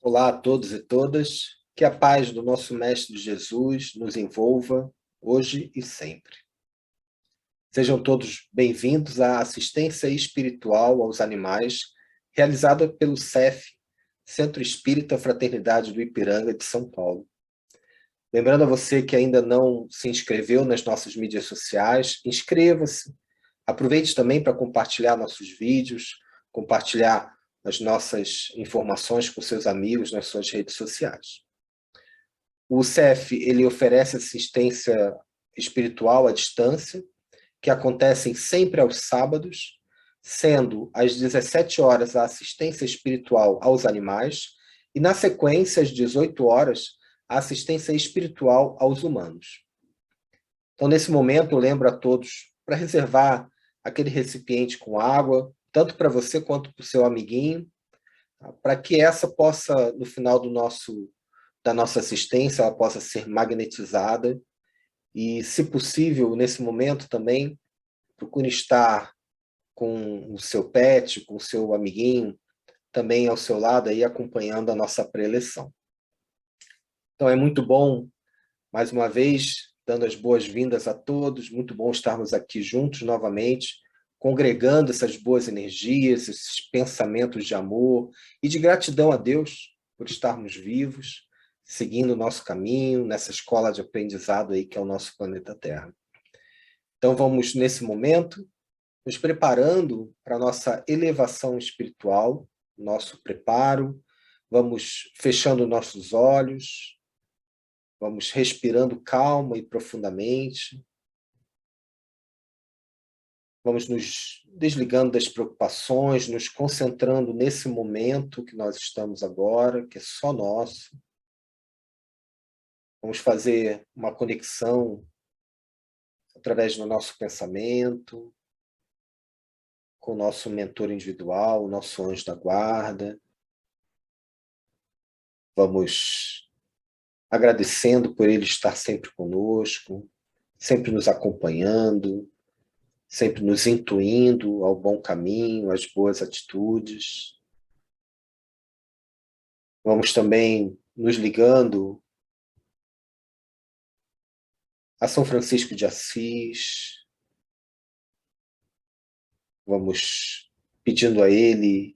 Olá a todos e todas, que a paz do nosso Mestre Jesus nos envolva hoje e sempre. Sejam todos bem-vindos à assistência espiritual aos animais, realizada pelo CEF, Centro Espírita Fraternidade do Ipiranga de São Paulo. Lembrando a você que ainda não se inscreveu nas nossas mídias sociais, inscreva-se. Aproveite também para compartilhar nossos vídeos, compartilhar as nossas informações com seus amigos nas suas redes sociais. O CEF, ele oferece assistência espiritual à distância, que acontecem sempre aos sábados, sendo às 17 horas a assistência espiritual aos animais e, na sequência, às 18 horas, a assistência espiritual aos humanos. Então, nesse momento, eu lembro a todos para reservar aquele recipiente com água, tanto para você quanto para o seu amiguinho, para que essa possa, no final da nossa assistência, ela possa ser magnetizada e, se possível, nesse momento também, procure estar com o seu pet, com o seu amiguinho, também ao seu lado, aí, acompanhando a nossa preleção. Então, é muito bom, mais uma vez, dando as boas-vindas a todos, muito bom estarmos aqui juntos novamente, congregando essas boas energias, esses pensamentos de amor e de gratidão a Deus por estarmos vivos, seguindo o nosso caminho, nessa escola de aprendizado aí que é o nosso planeta Terra. Então vamos, nesse momento, nos preparando para a nossa elevação espiritual, nosso preparo, vamos fechando nossos olhos, vamos respirando calma e profundamente, vamos nos desligando das preocupações, nos concentrando nesse momento que nós estamos agora, que é só nosso. Vamos fazer uma conexão através do nosso pensamento, com o nosso mentor individual, o nosso anjo da guarda. Vamos agradecendo por ele estar sempre conosco, sempre nos acompanhando, sempre nos intuindo ao bom caminho, às boas atitudes. Vamos também nos ligando a São Francisco de Assis. Vamos pedindo a ele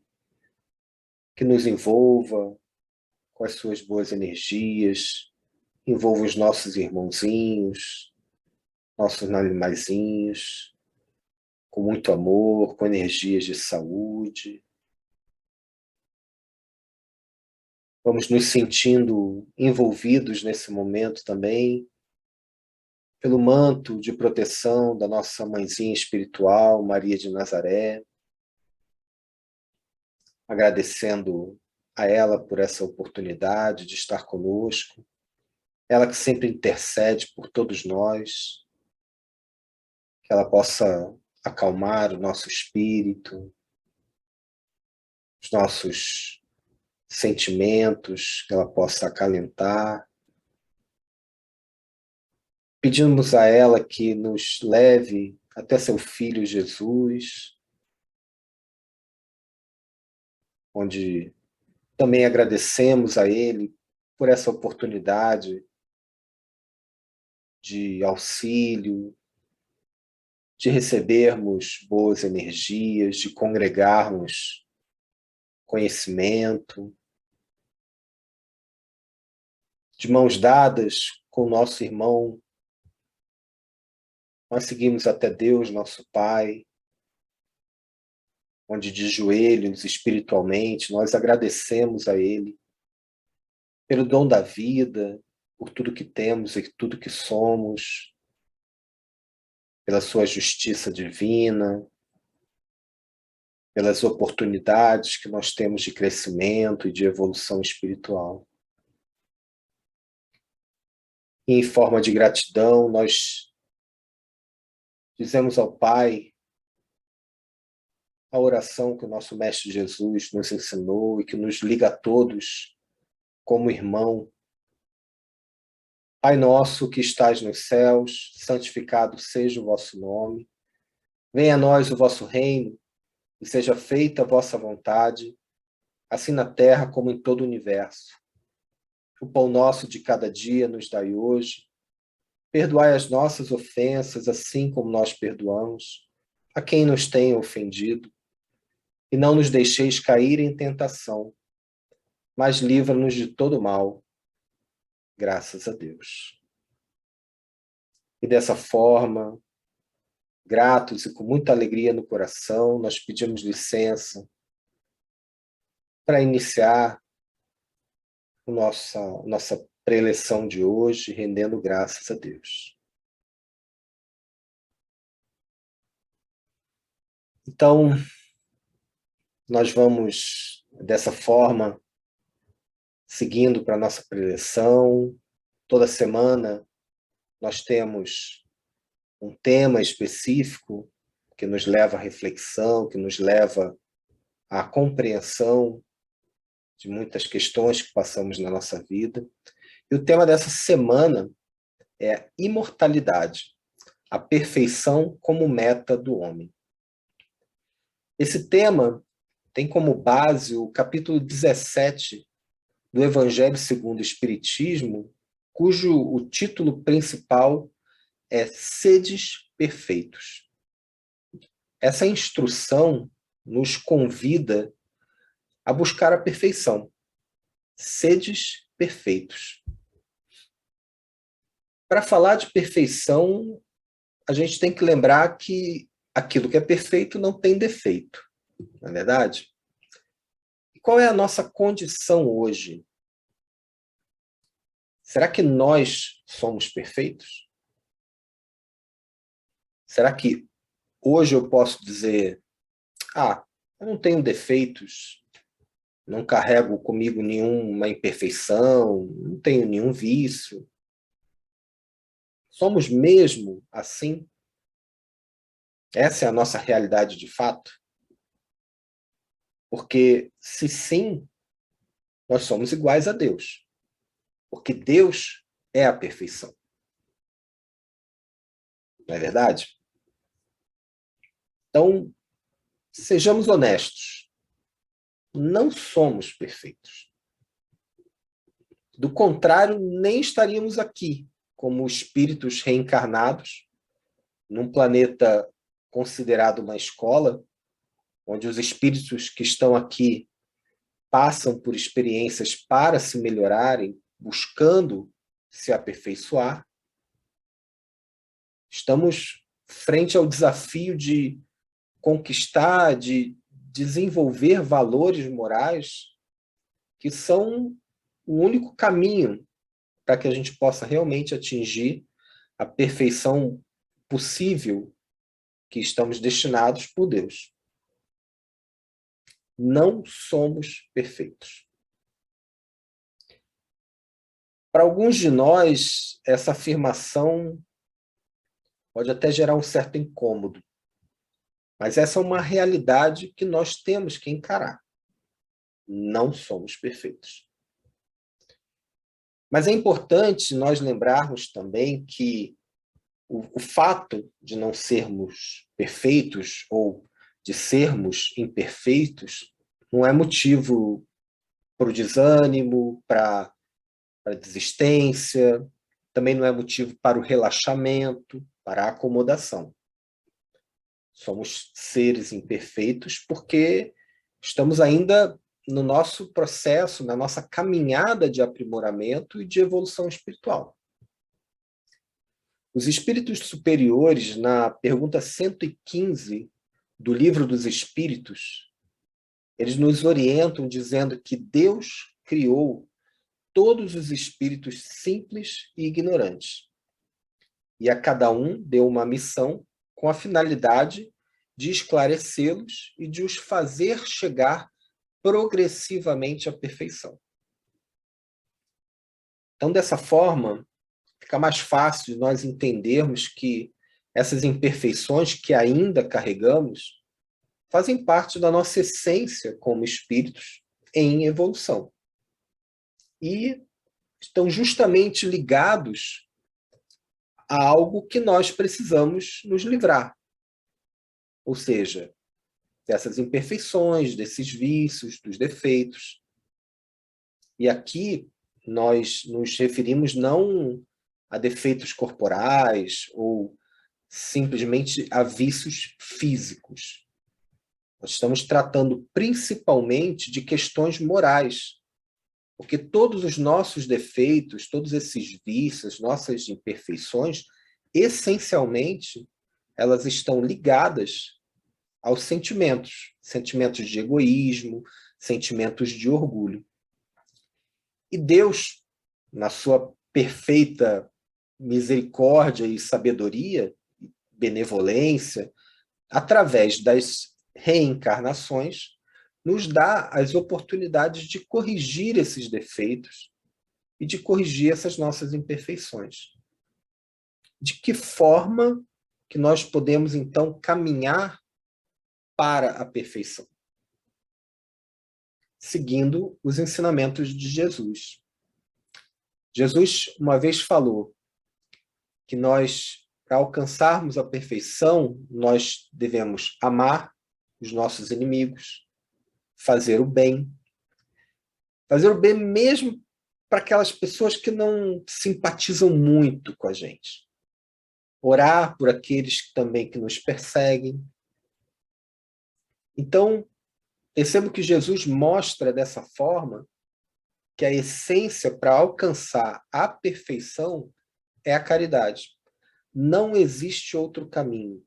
que nos envolva com as suas boas energias, envolva os nossos irmãozinhos, nossos animaizinhos, com muito amor, com energias de saúde. Vamos nos sentindo envolvidos nesse momento também pelo manto de proteção da nossa mãezinha espiritual, Maria de Nazaré, agradecendo a ela por essa oportunidade de estar conosco, ela que sempre intercede por todos nós, que ela possa acalmar o nosso espírito, os nossos sentimentos, que ela possa acalentar. Pedimos a ela que nos leve até seu Filho Jesus, onde também agradecemos a ele por essa oportunidade de auxílio, de recebermos boas energias, de congregarmos conhecimento, de mãos dadas com o nosso irmão, nós seguimos até Deus, nosso Pai, onde de joelhos, espiritualmente, nós agradecemos a Ele pelo dom da vida, por tudo que temos e tudo que somos, pela sua justiça divina, pelas oportunidades que nós temos de crescimento e de evolução espiritual. E em forma de gratidão, nós dizemos ao Pai a oração que o nosso Mestre Jesus nos ensinou e que nos liga a todos como irmão. Pai nosso que estais nos céus, santificado seja o vosso nome. Venha a nós o vosso reino, e seja feita a vossa vontade, assim na terra como em todo o universo. O pão nosso de cada dia nos dai hoje. Perdoai as nossas ofensas, assim como nós perdoamos a quem nos tem ofendido. E não nos deixeis cair em tentação, mas livra-nos de todo mal. Graças a Deus. E dessa forma, gratos e com muita alegria no coração, nós pedimos licença para iniciar nossa preleção de hoje, rendendo graças a Deus. Então, nós vamos, dessa forma, seguindo para a nossa preleção. Toda semana nós temos um tema específico que nos leva à reflexão, que nos leva à compreensão de muitas questões que passamos na nossa vida. E o tema dessa semana é imortalidade, a perfeição como meta do homem. Esse tema tem como base o capítulo 17 do Evangelho segundo o Espiritismo, cujo o título principal é Sedes Perfeitos. Essa instrução nos convida a buscar a perfeição. Sedes perfeitos. Para falar de perfeição, a gente tem que lembrar que aquilo que é perfeito não tem defeito, não é verdade? E qual é a nossa condição hoje? Será que nós somos perfeitos? Será que hoje eu posso dizer, eu não tenho defeitos, não carrego comigo nenhuma imperfeição, não tenho nenhum vício? Somos mesmo assim? Essa é a nossa realidade de fato? Porque, se sim, nós somos iguais a Deus. Porque Deus é a perfeição. Não é verdade? Então, sejamos honestos. Não somos perfeitos. Do contrário, nem estaríamos aqui como espíritos reencarnados num planeta considerado uma escola, onde os espíritos que estão aqui passam por experiências para se melhorarem, buscando se aperfeiçoar. Estamos frente ao desafio de conquistar, de desenvolver valores morais que são o único caminho para que a gente possa realmente atingir a perfeição possível que estamos destinados por Deus. Não somos perfeitos. Para alguns de nós, essa afirmação pode até gerar um certo incômodo, mas essa é uma realidade que nós temos que encarar. Não somos perfeitos. Mas é importante nós lembrarmos também que o fato de não sermos perfeitos ou de sermos imperfeitos não é motivo para o desânimo, para a desistência, também não é motivo para o relaxamento, para a acomodação. Somos seres imperfeitos porque estamos ainda no nosso processo, na nossa caminhada de aprimoramento e de evolução espiritual. Os espíritos superiores, na pergunta 115 do Livro dos Espíritos, eles nos orientam dizendo que Deus criou todos os espíritos simples e ignorantes. E a cada um deu uma missão com a finalidade de esclarecê-los e de os fazer chegar progressivamente à perfeição. Então, dessa forma, fica mais fácil de nós entendermos que essas imperfeições que ainda carregamos fazem parte da nossa essência como espíritos em evolução. E estão justamente ligados a algo que nós precisamos nos livrar. Ou seja, dessas imperfeições, desses vícios, dos defeitos. E aqui nós nos referimos não a defeitos corporais ou simplesmente a vícios físicos. Nós estamos tratando principalmente de questões morais, porque todos os nossos defeitos, todos esses vícios, nossas imperfeições, essencialmente, elas estão ligadas aos sentimentos, sentimentos de egoísmo, sentimentos de orgulho. E Deus, na sua perfeita misericórdia e sabedoria, benevolência, através das reencarnações, nos dá as oportunidades de corrigir esses defeitos e de corrigir essas nossas imperfeições. De que forma que nós podemos, então, caminhar para a perfeição? Seguindo os ensinamentos de Jesus. Jesus, uma vez, falou que nós, para alcançarmos a perfeição, nós devemos amar os nossos inimigos, fazer o bem mesmo para aquelas pessoas que não simpatizam muito com a gente. Orar por aqueles também que nos perseguem. Então, percebo que Jesus mostra dessa forma que a essência para alcançar a perfeição é a caridade. Não existe outro caminho.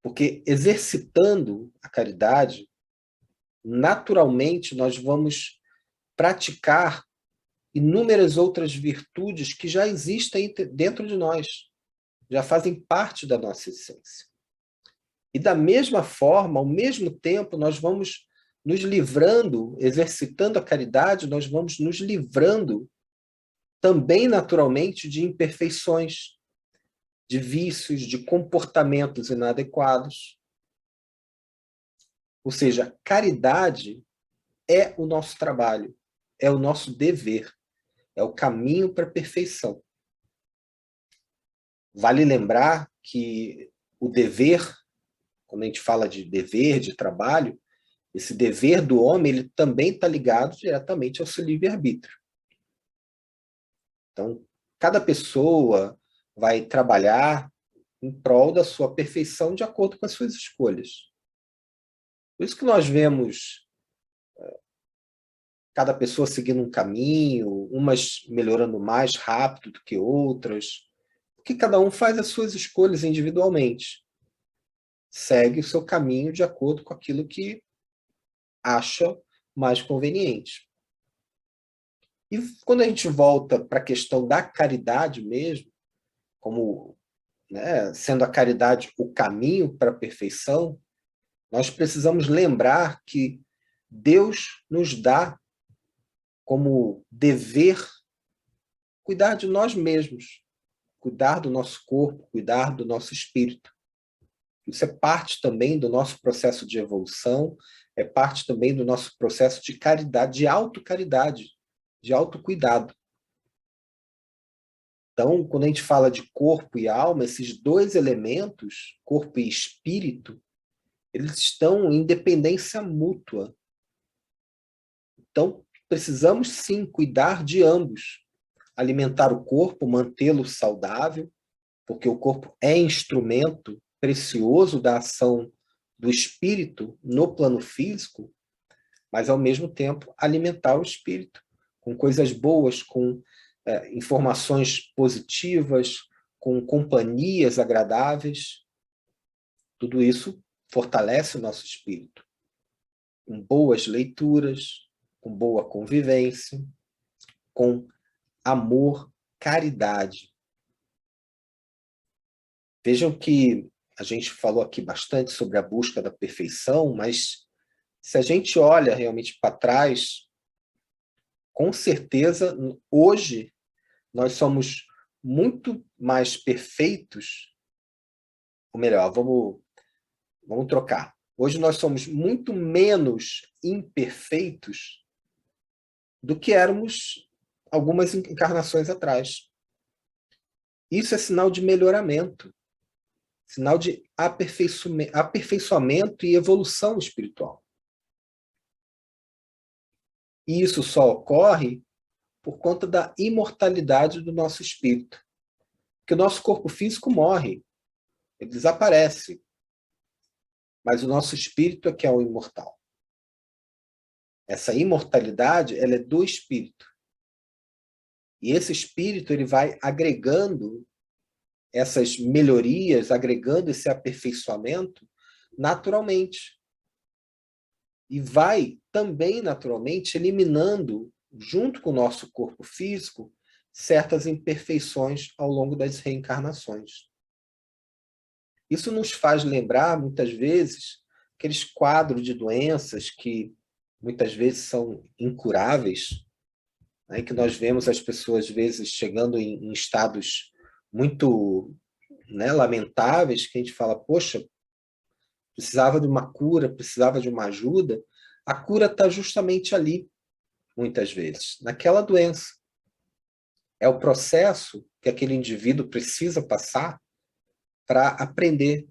Porque exercitando a caridade, naturalmente nós vamos praticar inúmeras outras virtudes que já existem dentro de nós, já fazem parte da nossa essência. E da mesma forma, ao mesmo tempo, nós vamos nos livrando, exercitando a caridade, nós vamos nos livrando também naturalmente de imperfeições, de vícios, de comportamentos inadequados. Ou seja, caridade é o nosso trabalho, é o nosso dever, é o caminho para a perfeição. Vale lembrar que o dever, quando a gente fala de dever, de trabalho, esse dever do homem ele também está ligado diretamente ao seu livre-arbítrio. Então, cada pessoa vai trabalhar em prol da sua perfeição de acordo com as suas escolhas. Por isso que nós vemos cada pessoa seguindo um caminho, umas melhorando mais rápido do que outras, porque cada um faz as suas escolhas individualmente. Segue o seu caminho de acordo com aquilo que acha mais conveniente. E quando a gente volta para a questão da caridade mesmo, como sendo a caridade o caminho para a perfeição, nós precisamos lembrar que Deus nos dá como dever cuidar de nós mesmos, cuidar do nosso corpo, cuidar do nosso espírito. Isso é parte também do nosso processo de evolução, é parte também do nosso processo de caridade, de autocaridade, de autocuidado. Então, quando a gente fala de corpo e alma, esses dois elementos, corpo e espírito, eles estão em dependência mútua. Então, precisamos sim cuidar de ambos. Alimentar o corpo, mantê-lo saudável, porque o corpo é instrumento precioso da ação do espírito no plano físico, mas, ao mesmo tempo, alimentar o espírito com coisas boas, com informações positivas, com companhias agradáveis. Tudo isso fortalece o nosso espírito. Com boas leituras, com boa convivência, com amor, caridade. Vejam que a gente falou aqui bastante sobre a busca da perfeição, mas se a gente olha realmente para trás, com certeza, hoje, nós somos muito mais perfeitos, ou melhor, vamos trocar. Hoje nós somos muito menos imperfeitos do que éramos algumas encarnações atrás. Isso é sinal de melhoramento. sinal de aperfeiçoamento e evolução espiritual. E isso só ocorre por conta da imortalidade do nosso espírito. Porque o nosso corpo físico morre, ele desaparece. Mas o nosso espírito é que é o imortal. Essa imortalidade, ela é do espírito. E esse espírito, ele vai agregando essas melhorias, agregando esse aperfeiçoamento naturalmente. E vai também naturalmente eliminando, junto com o nosso corpo físico, certas imperfeições ao longo das reencarnações. Isso nos faz lembrar, muitas vezes, aqueles quadros de doenças que muitas vezes são incuráveis, né, que nós vemos as pessoas, às vezes, chegando em estados muito, né, lamentáveis, que a gente fala, poxa, precisava de uma cura, precisava de uma ajuda. A cura está justamente ali, muitas vezes, naquela doença. É o processo que aquele indivíduo precisa passar para aprender,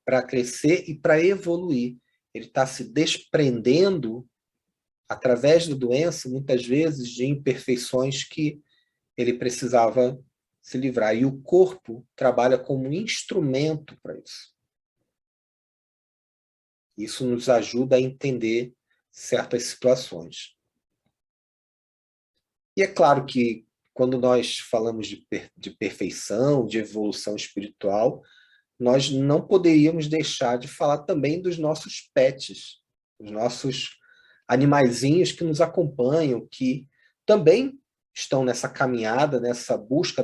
para crescer e para evoluir. Ele está se desprendendo, através da doença, muitas vezes, de imperfeições que ele precisava se livrar. E o corpo trabalha como instrumento para isso. Isso nos ajuda a entender certas situações. E é claro que, quando nós falamos de perfeição, de evolução espiritual, nós não poderíamos deixar de falar também dos nossos pets, dos nossos animaizinhos que nos acompanham, que também estão nessa caminhada, nessa busca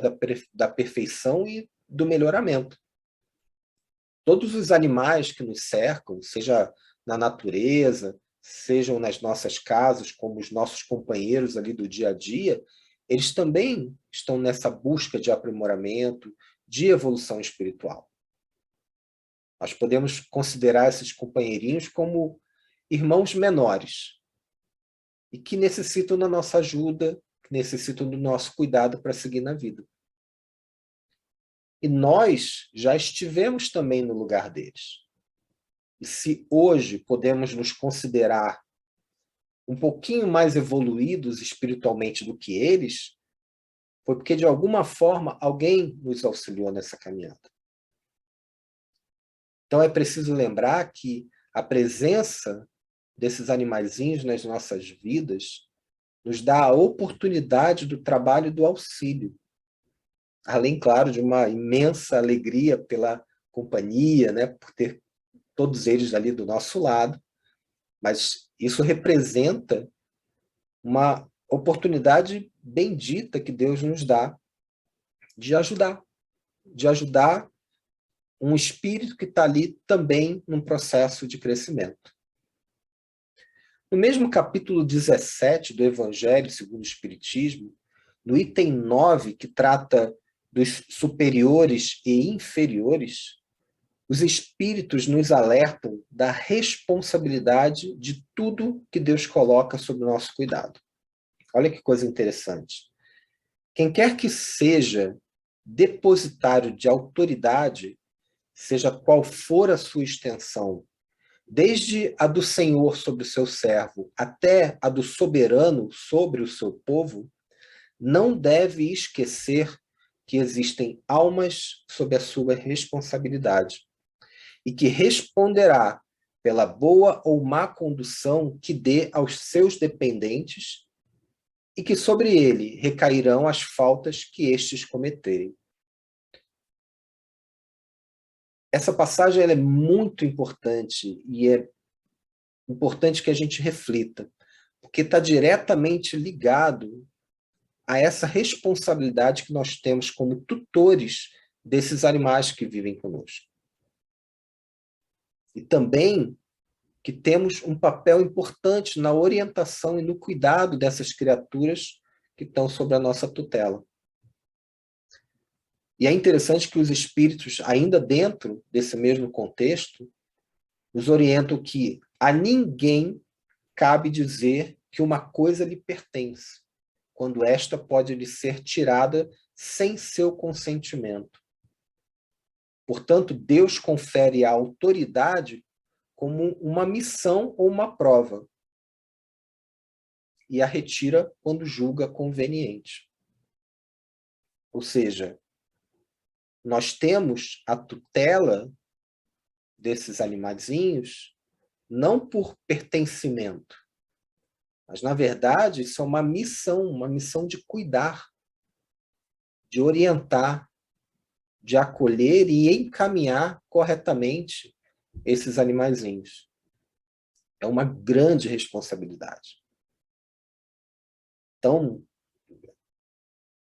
da perfeição e do melhoramento. Todos os animais que nos cercam, seja na natureza, sejam nas nossas casas, como os nossos companheiros ali do dia a dia, eles também estão nessa busca de aprimoramento, de evolução espiritual. Nós podemos considerar esses companheirinhos como irmãos menores e que necessitam da nossa ajuda, que necessitam do nosso cuidado para seguir na vida. E nós já estivemos também no lugar deles. E se hoje podemos nos considerar um pouquinho mais evoluídos espiritualmente do que eles, foi porque, de alguma forma, alguém nos auxiliou nessa caminhada. Então é preciso lembrar que a presença desses animaizinhos nas nossas vidas nos dá a oportunidade do trabalho e do auxílio. Além, claro, de uma imensa alegria pela companhia, né, por ter todos eles ali do nosso lado, mas isso representa uma oportunidade bendita que Deus nos dá de ajudar um espírito que está ali também num processo de crescimento. No mesmo capítulo 17 do Evangelho segundo o Espiritismo, no item 9, que trata dos superiores e inferiores, os espíritos nos alertam da responsabilidade de tudo que Deus coloca sob o nosso cuidado. Olha que coisa interessante. Quem quer que seja depositário de autoridade, seja qual for a sua extensão, desde a do Senhor sobre o seu servo até a do soberano sobre o seu povo, não deve esquecer que existem almas sob a sua responsabilidade e que responderá pela boa ou má condução que dê aos seus dependentes e que sobre ele recairão as faltas que estes cometerem. Essa passagem ela é muito importante e é importante que a gente reflita, porque está diretamente ligado a essa responsabilidade que nós temos como tutores desses animais que vivem conosco. E também que temos um papel importante na orientação e no cuidado dessas criaturas que estão sob a nossa tutela. E é interessante que os espíritos, ainda dentro desse mesmo contexto, nos orientam que a ninguém cabe dizer que uma coisa lhe pertence, quando esta pode lhe ser tirada sem seu consentimento. Portanto, Deus confere a autoridade como uma missão ou uma prova e a retira quando julga conveniente. Ou seja, nós temos a tutela desses animaizinhos não por pertencimento, mas, na verdade, isso é uma missão de cuidar, de orientar, de acolher e encaminhar corretamente esses animaizinhos. É uma grande responsabilidade. Então,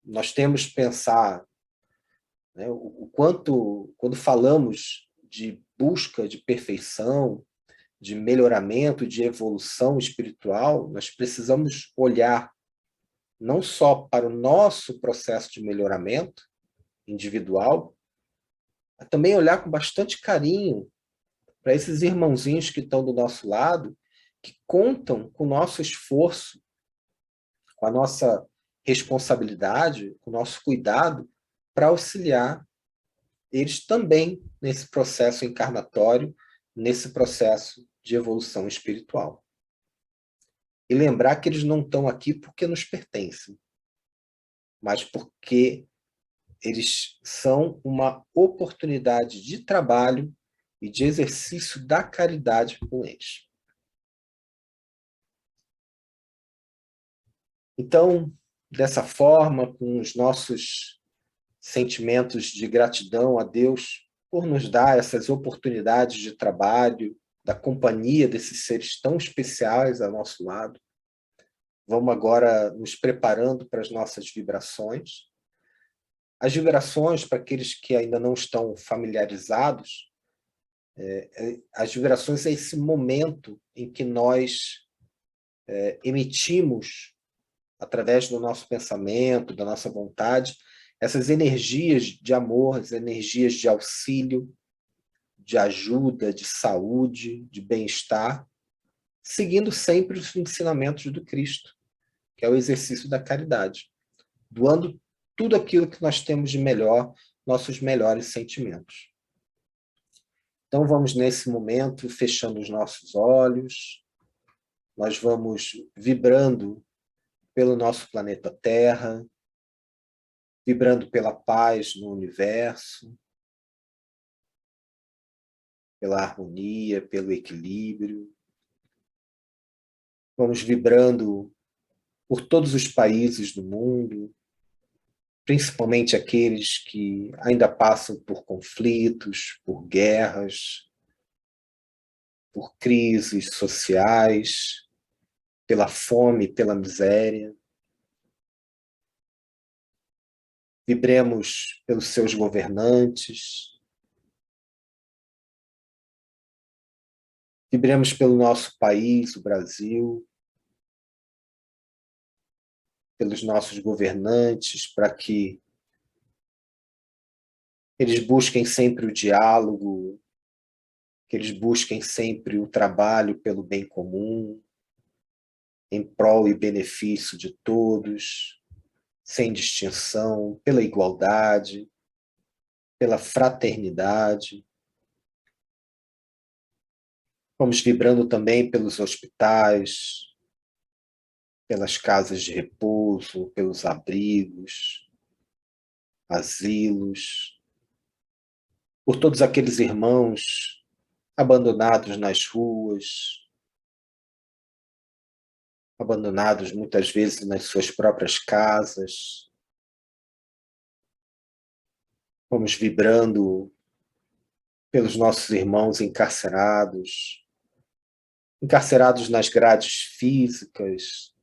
nós temos que pensar, né, o quanto, quando falamos de busca de perfeição, de melhoramento, de evolução espiritual, nós precisamos olhar não só para o nosso processo de melhoramento individual, mas também olhar com bastante carinho para esses irmãozinhos que estão do nosso lado, que contam com o nosso esforço, com a nossa responsabilidade, com o nosso cuidado para auxiliar eles também nesse processo encarnatório, nesse processo de evolução espiritual. E lembrar que eles não estão aqui porque nos pertencem, mas porque eles são uma oportunidade de trabalho e de exercício da caridade com eles. Então, dessa forma, com os nossos sentimentos de gratidão a Deus por nos dar essas oportunidades de trabalho, da companhia desses seres tão especiais ao nosso lado, vamos agora nos preparando para as nossas vibrações. As vibrações, para aqueles que ainda não estão familiarizados, as vibrações é esse momento em que nós emitimos, através do nosso pensamento, da nossa vontade, essas energias de amor, as energias de auxílio, de ajuda, de saúde, de bem-estar, seguindo sempre os ensinamentos do Cristo, que é o exercício da caridade, doando tudo aquilo que nós temos de melhor, nossos melhores sentimentos. Então vamos nesse momento fechando os nossos olhos, nós vamos vibrando pelo nosso planeta Terra, vibrando pela paz no universo, pela harmonia, pelo equilíbrio. Vamos vibrando por todos os países do mundo, principalmente aqueles que ainda passam por conflitos, por guerras, por crises sociais, pela fome, pela miséria. Vibremos pelos seus governantes, vibremos pelo nosso país, o Brasil, pelos nossos governantes, para que eles busquem sempre o diálogo, que eles busquem sempre o trabalho pelo bem comum, em prol e benefício de todos, sem distinção, pela igualdade, pela fraternidade. Vamos vibrando também pelos hospitais, pelas casas de repouso, pelos abrigos, asilos, por todos aqueles irmãos abandonados nas ruas, abandonados muitas vezes nas suas próprias casas. Vamos vibrando pelos nossos irmãos encarcerados, encarcerados nas grades físicas,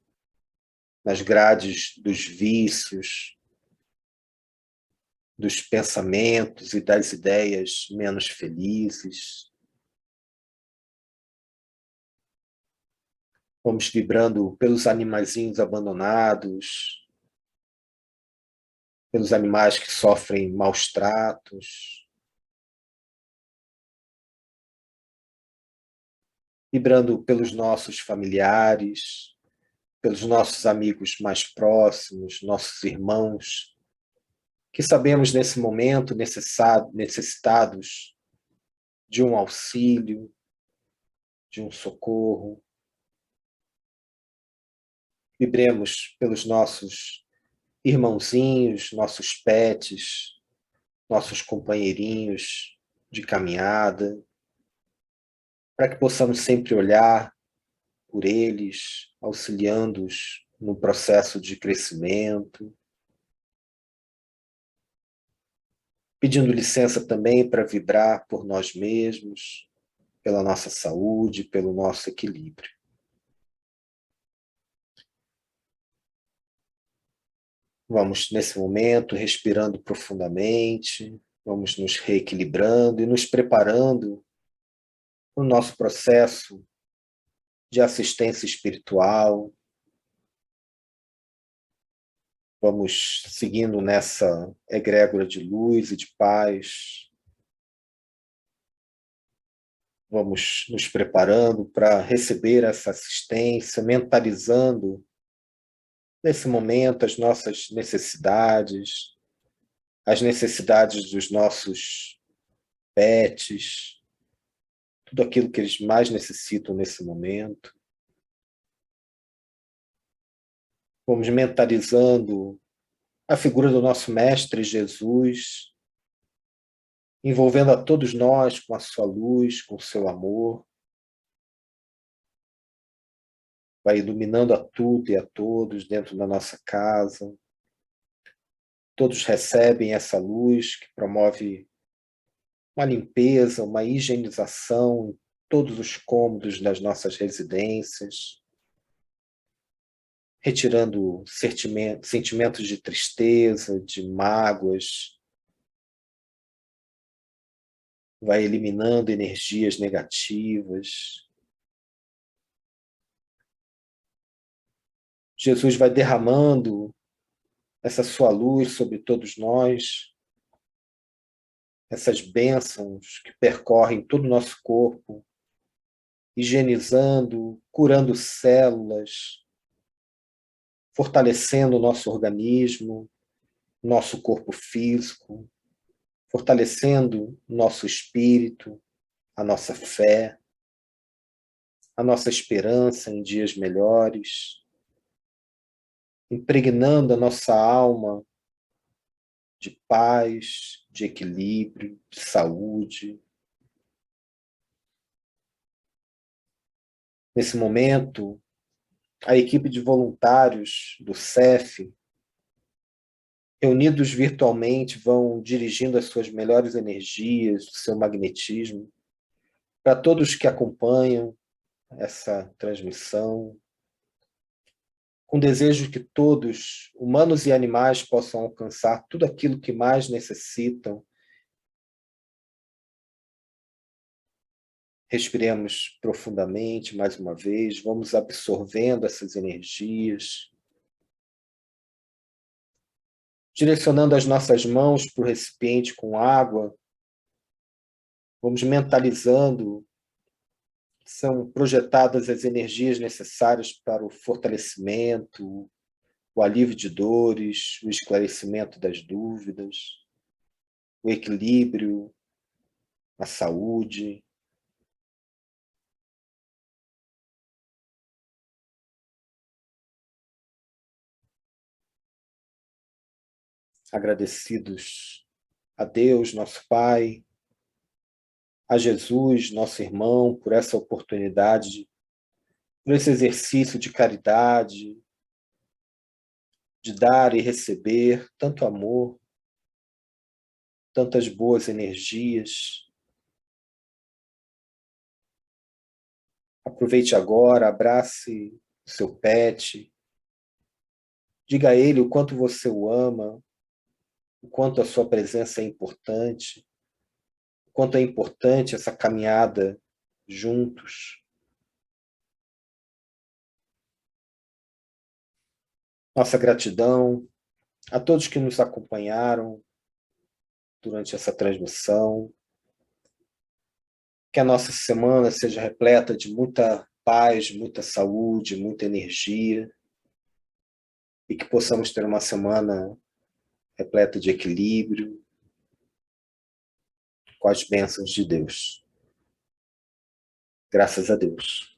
nas grades dos vícios, dos pensamentos e das ideias menos felizes. Vamos vibrando pelos animaizinhos abandonados, pelos animais que sofrem maus tratos, vibrando pelos nossos familiares, pelos nossos amigos mais próximos, nossos irmãos, que sabemos nesse momento necessitados de um auxílio, de um socorro. Vibremos pelos nossos irmãozinhos, nossos pets, nossos companheirinhos de caminhada, para que possamos sempre olhar por eles, auxiliando-os no processo de crescimento, pedindo licença também para vibrar por nós mesmos, pela nossa saúde, pelo nosso equilíbrio. Vamos, nesse momento, respirando profundamente, vamos nos reequilibrando e nos preparando para o nosso processo de assistência espiritual. Vamos seguindo nessa egrégora de luz e de paz. Vamos nos preparando para receber essa assistência, mentalizando nesse momento as nossas necessidades, as necessidades dos nossos pets, tudo aquilo que eles mais necessitam nesse momento. Vamos mentalizando a figura do nosso Mestre Jesus, envolvendo a todos nós com a sua luz, com o seu amor. Vai iluminando a tudo e a todos dentro da nossa casa. Todos recebem essa luz que promove uma limpeza, uma higienização em todos os cômodos das nossas residências, retirando sentimentos de tristeza, de mágoas, vai eliminando energias negativas. Jesus vai derramando essa sua luz sobre todos nós, essas bênçãos que percorrem todo o nosso corpo, higienizando, curando células, fortalecendo o nosso organismo, nosso corpo físico, fortalecendo o nosso espírito, a nossa fé, a nossa esperança em dias melhores, impregnando a nossa alma de paz, de equilíbrio, de saúde. Nesse momento, a equipe de voluntários do CEF, reunidos virtualmente, vão dirigindo as suas melhores energias, o seu magnetismo, para todos que acompanham essa transmissão, com desejo que todos, humanos e animais, possam alcançar tudo aquilo que mais necessitam. Respiremos profundamente mais uma vez, vamos absorvendo essas energias, direcionando as nossas mãos para o recipiente com água, vamos mentalizando que são projetadas as energias necessárias para o fortalecimento, o alívio de dores, o esclarecimento das dúvidas, o equilíbrio, a saúde. Agradecidos a Deus, nosso Pai, a Jesus, nosso irmão, por essa oportunidade, por esse exercício de caridade, de dar e receber tanto amor, tantas boas energias. Aproveite agora, abrace o seu pet, diga a ele o quanto você o ama, o quanto a sua presença é importante, o quanto é importante essa caminhada juntos. Nossa gratidão a todos que nos acompanharam durante essa transmissão. Que a nossa semana seja repleta de muita paz, muita saúde, muita energia, e que possamos ter uma semana repleta de equilíbrio, com as bênçãos de Deus. Graças a Deus.